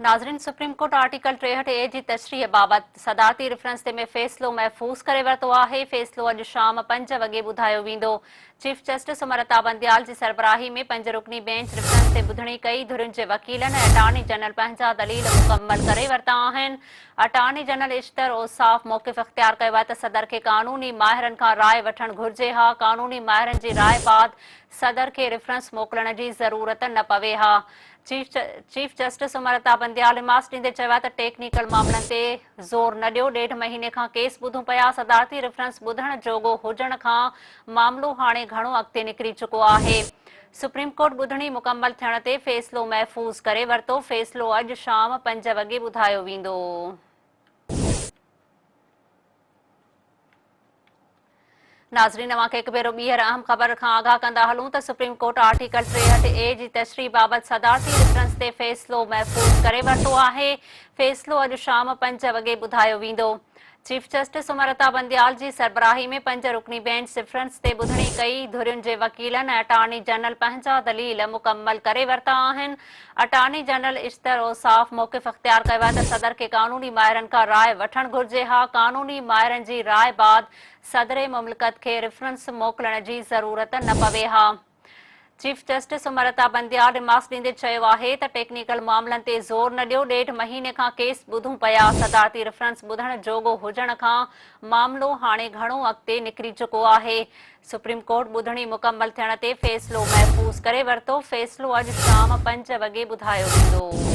नाज़रीन, supreme court article 63A जी तशरीह बाबति सदारती रेफरेंस ते में फ़ैसिलो महफ़ूज़ करे वरितो आहे। फ़ैसिलो अॼु शाम 5 वॻे ॿुधायो वेंदो। चीफ जस्टिस अमृता बंदयाल जी सरबराही में 5 रुकनी बेंच रेफरेंस ते ॿुधणी कई। धुरियुनि जे वकीलनि ऐं अटार्नी जनरल पंहिंजा दलील मुकमल करे वरिता आहिनि। अटार्नी जनरल इश्तर ओसाफ़ मौक़िफ़ इख़्तियार कयो आहे त सदर खे क़ानूनी माहिरनि खां राय वठणु घुरिजे हा। क़ानूनी माहिरनि जी राय बाद सदर खे रेफरेंस मोकिलण जी ज़रूरत न पवे हा। Chief justice Amrita Bandial remarks ॾींदे चयो आहे त टेक्निकल मामलनि ते ज़ोर न ॾियो। 1.5 महीने खां केस ॿुधूं पिया। सदारती रेफरेंस ॿुधण जोॻो हुजण खां मामलो हाणे घणो अॻिते निकिरी चुको आहे। सुप्रीम कोर्ट ॿुधणी मुकमल थियण ते फ़ैसिलो महफ़ूज़ करे वरितो। फ़ैसिलो अॼु शाम 5 वॻे ॿुधायो वेंदो। नाज़रीन, अवांखे हिकु भेरो ॿीहर अहम ख़बर खां आगाह कंदा हलूं त सुप्रीम कोर्ट आर्टिकल 63A जी तशरीह बाबति सदारती रेफरेंस ते फ़ैसिलो महफ़ूज़ करे वरितो आहे। फ़ैसिलो अॼु शाम 5 वॻे ॿुधायो वेंदो। चीफ जस्टिस अमृता बंदयाल जी सरबराही में 5 रुकनी बेंच रेफरेंस ते ॿुधणी कई। धुरियुनि जे वकीलनि ऐं अटार्नी जनरल पंहिंजा दलील मुकमल करे वरिता आहिनि। अटार्नी जनरल इश्तर ओसाफ़ मौक़िफ़ इख़्तियार कयो आहे त सदर खे क़ानूनी माहिरनि खां राय वठणु घुरिजे हा। क़ानूनी माहिरनि जी राय बाद सदर मुमलिकत खे रेफरेंस मोकिलण जी ज़रूरत न पवे हा। Chief justice Amrita Bandial remarks ॾींदे चयो आहे त टेक्निकल मामलनि ते ज़ोर न ॾियो। 1.5 महीने खां केस ॿुधूं पिया। सदारती रेफरेंस ॿुधण जोॻो हुजण खां मामलो हाणे घणो अॻिते निकिरी चुको आहे। सुप्रीम कोर्ट ॿुधणी मुकमल थियण ते फ़ैसिलो महफ़ूज़ करे वरितो। फ़ैसिलो अॼु शाम 5 वॻे ॿुधायो वेंदो।